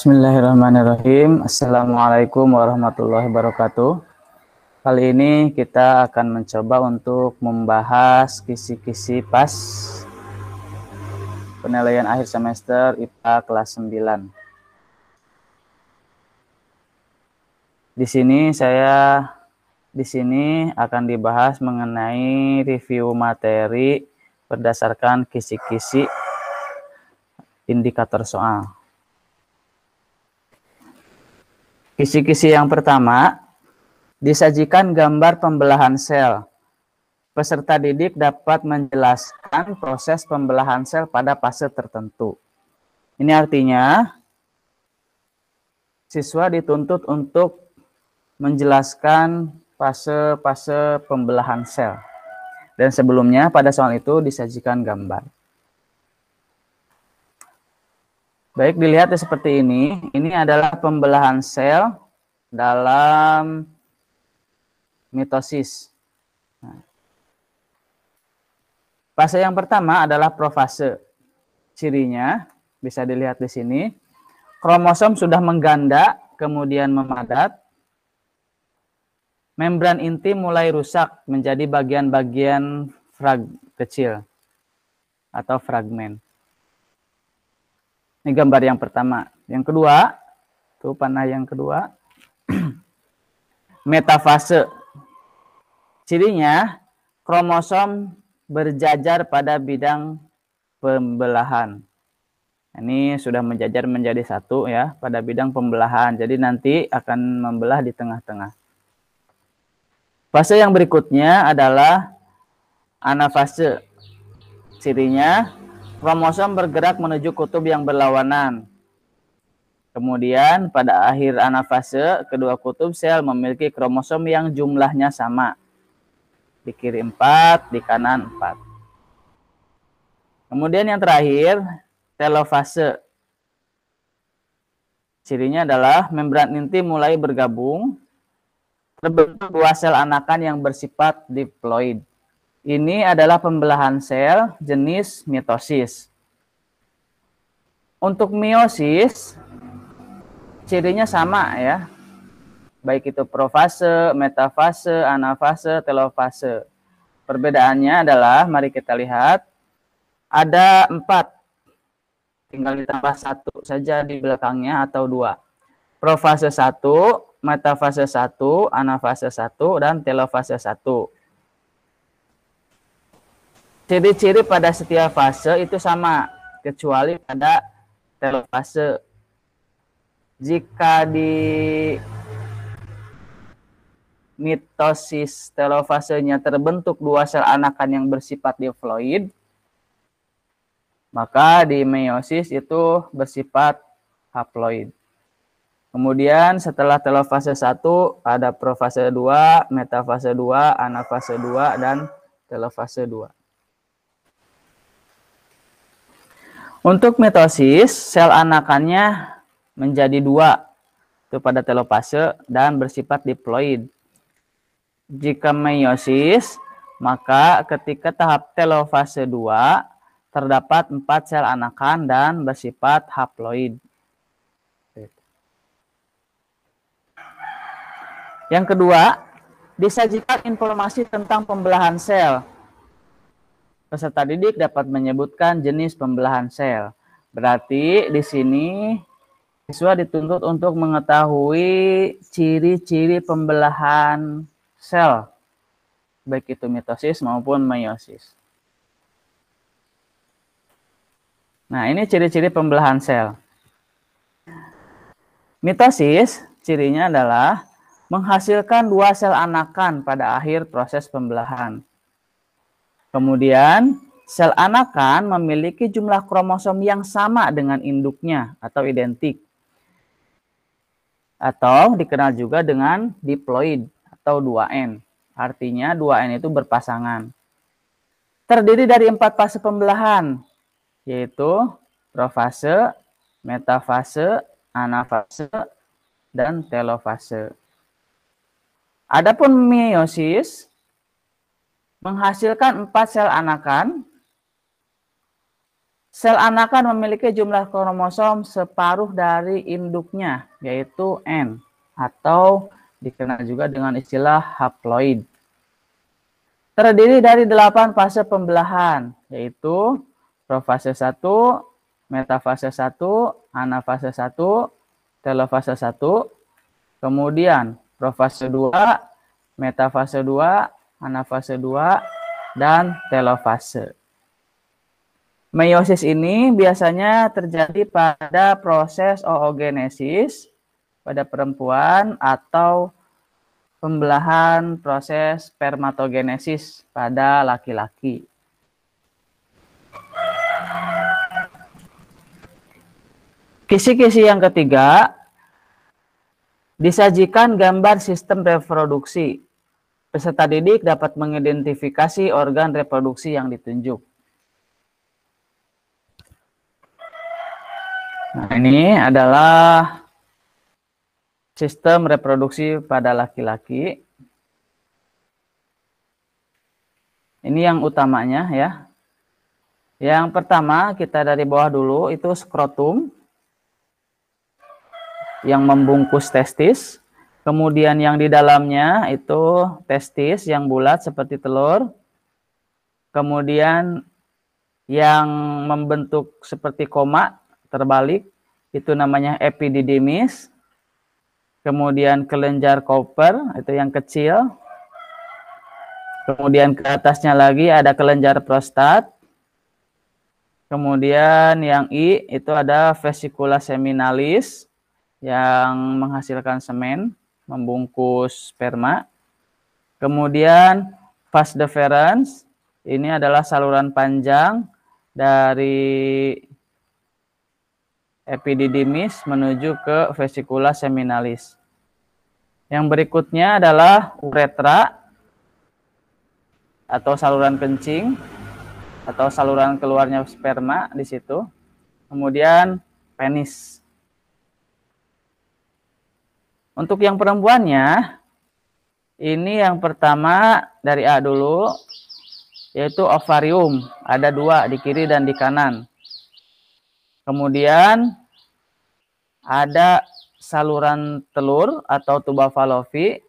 Bismillahirrahmanirrahim. Assalamualaikum warahmatullahi wabarakatuh. Kali ini kita akan mencoba untuk membahas kisi-kisi pas penilaian akhir semester IPA kelas 9. Di sini akan dibahas mengenai review materi berdasarkan kisi-kisi indikator soal. Kisi-kisi yang pertama, disajikan gambar pembelahan sel. Peserta didik dapat menjelaskan proses pembelahan sel pada fase tertentu. Ini artinya, siswa dituntut untuk menjelaskan fase-fase pembelahan sel. Dan sebelumnya pada soal itu disajikan gambar. Baik, dilihat seperti ini. Ini adalah pembelahan sel dalam mitosis. Fase yang pertama adalah profase. Cirinya bisa dilihat di sini. Kromosom sudah mengganda, kemudian memadat. Membran inti mulai rusak menjadi bagian-bagian kecil atau fragmen. Ini gambar yang pertama. Yang kedua, tuh panah yang kedua. Metafase. Cirinya, kromosom berjajar pada bidang pembelahan. Ini sudah menjajar menjadi satu ya, pada bidang pembelahan. Jadi nanti akan membelah di tengah-tengah. Fase yang berikutnya adalah anafase. Cirinya, kromosom bergerak menuju kutub yang berlawanan. Kemudian pada akhir anafase, kedua kutub sel memiliki kromosom yang jumlahnya sama. Di kiri 4, di kanan 4. Kemudian yang terakhir, telofase. Cirinya adalah membran inti mulai bergabung, terbentuk dua sel anakan yang bersifat diploid. Ini adalah pembelahan sel jenis mitosis. Untuk meiosis, cirinya sama ya. Baik itu profase, metafase, anafase, telofase. Perbedaannya adalah, mari kita lihat, ada 4. Tinggal ditambah 1 saja di belakangnya atau 2. Profase 1, metafase 1, anafase 1, dan telofase 1. Ciri-ciri pada setiap fase itu sama, kecuali pada telofase. Jika di mitosis telofasenya terbentuk dua sel anakan yang bersifat diploid, maka di meiosis itu bersifat haploid. Kemudian setelah telofase 1 ada profase 2, metafase 2, anafase 2, dan telofase 2. Untuk mitosis, sel anakannya menjadi 2, itu pada telofase dan bersifat diploid. Jika meiosis, maka ketika tahap telofase 2 terdapat 4 sel anakan dan bersifat haploid. Yang kedua, disajikan informasi tentang pembelahan sel. Peserta didik dapat menyebutkan jenis pembelahan sel. Berarti di sini siswa dituntut untuk mengetahui ciri-ciri pembelahan sel, baik itu mitosis maupun meiosis. Nah, ini ciri-ciri pembelahan sel. Mitosis, cirinya adalah menghasilkan 2 sel anakan pada akhir proses pembelahan. Kemudian, sel anakan memiliki jumlah kromosom yang sama dengan induknya atau identik. Atau dikenal juga dengan diploid atau 2N. Artinya 2N itu berpasangan. Terdiri dari 4 fase pembelahan, yaitu profase, metafase, anafase, dan telofase. Adapun meiosis menghasilkan 4 sel anakan Sel anakan memiliki jumlah kromosom separuh dari induknya, yaitu N, atau dikenal juga dengan istilah haploid. Terdiri dari 8 fase pembelahan, yaitu profase 1, metafase 1, anafase 1, telofase 1, kemudian profase 2, metafase 2, anafase 2, dan telofase. Meiosis ini biasanya terjadi pada proses oogenesis pada perempuan atau pembelahan proses spermatogenesis pada laki-laki. Kisi-kisi yang ketiga, disajikan gambar sistem reproduksi. Peserta didik dapat mengidentifikasi organ reproduksi yang ditunjuk. Nah, ini adalah sistem reproduksi pada laki-laki. Ini yang utamanya ya. Yang pertama kita dari bawah dulu itu skrotum yang membungkus testis. Kemudian yang di dalamnya itu testis yang bulat seperti telur. Kemudian yang membentuk seperti koma terbalik itu namanya epididymis. Kemudian kelenjar Cooper, itu yang kecil. Kemudian ke atasnya lagi ada kelenjar prostat. Kemudian yang I itu ada vesicula seminalis yang menghasilkan semen, membungkus sperma. Kemudian vas deferens, ini adalah saluran panjang dari epididymis menuju ke vesicula seminalis. Yang berikutnya adalah uretra atau saluran kencing atau saluran keluarnya sperma di situ. Kemudian penis. Untuk yang perempuannya, ini yang pertama dari A dulu, yaitu ovarium. Ada 2 di kiri dan di kanan. Kemudian ada saluran telur atau tuba falopi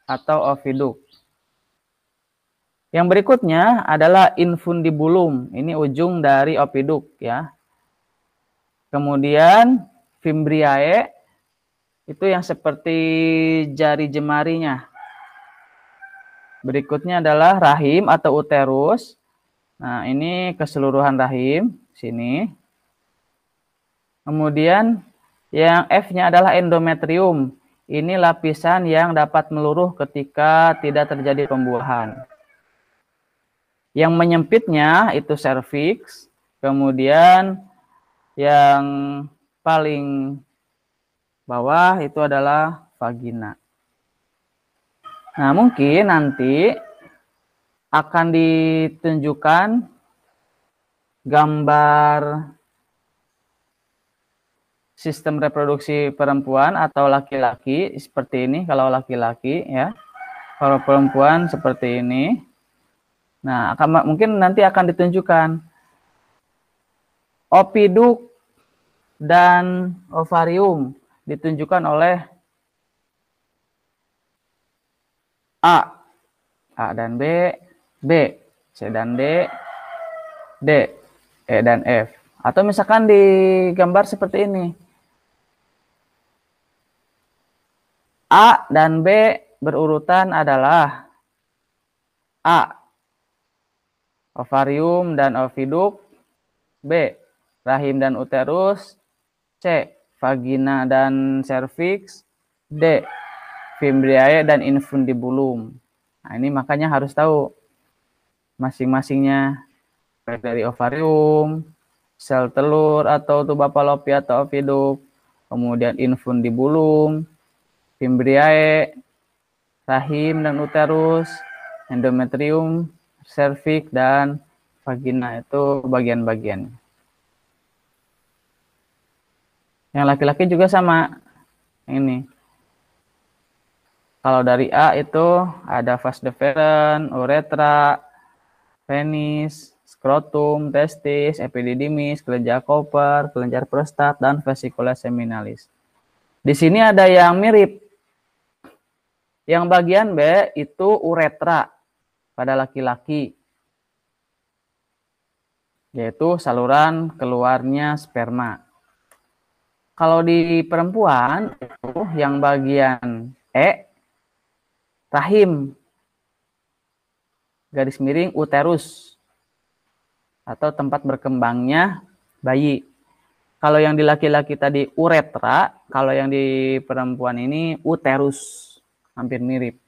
atau oviduk. Yang berikutnya adalah infundibulum. Ini ujung dari oviduk ya. Kemudian fimbriae itu yang seperti jari jemarinya. Berikutnya adalah rahim atau uterus. Nah, ini keseluruhan rahim sini. Kemudian yang F-nya adalah endometrium. Ini lapisan yang dapat meluruh ketika tidak terjadi pembuahan. Yang menyempitnya itu serviks. Kemudian yang paling bawah itu adalah vagina. Nah, mungkin nanti akan ditunjukkan gambar sistem reproduksi perempuan atau laki-laki seperti ini kalau laki-laki ya. Kalau perempuan seperti ini. Nah, mungkin nanti akan ditunjukkan opiduk dan ovarium ditunjukkan oleh A dan B, B, C dan D, D, E dan F. Atau misalkan digambar seperti ini. A dan B berurutan adalah A, ovarium dan oviduk, B, rahim dan uterus, C, vagina dan serviks, D, fimbriae dan infundibulum. Nah, ini makanya harus tahu masing-masingnya dari ovarium, sel telur atau tuba falopi atau oviduk, kemudian infundibulum, fimbriae, rahim dan uterus, endometrium, serviks dan vagina itu bagian-bagian. Yang laki-laki juga sama. Ini. Kalau dari A itu ada vas deferens, uretra, penis, skrotum, testis, epididymis, kelenjar Cooper, kelenjar prostat, dan vesicula seminalis. Di sini ada yang mirip. Yang bagian B itu uretra pada laki-laki, yaitu saluran keluarnya sperma. Kalau di perempuan, itu yang bagian E, rahim, garis miring uterus, atau tempat berkembangnya bayi. Kalau yang di laki-laki tadi uretra, kalau yang di perempuan ini uterus, hampir mirip.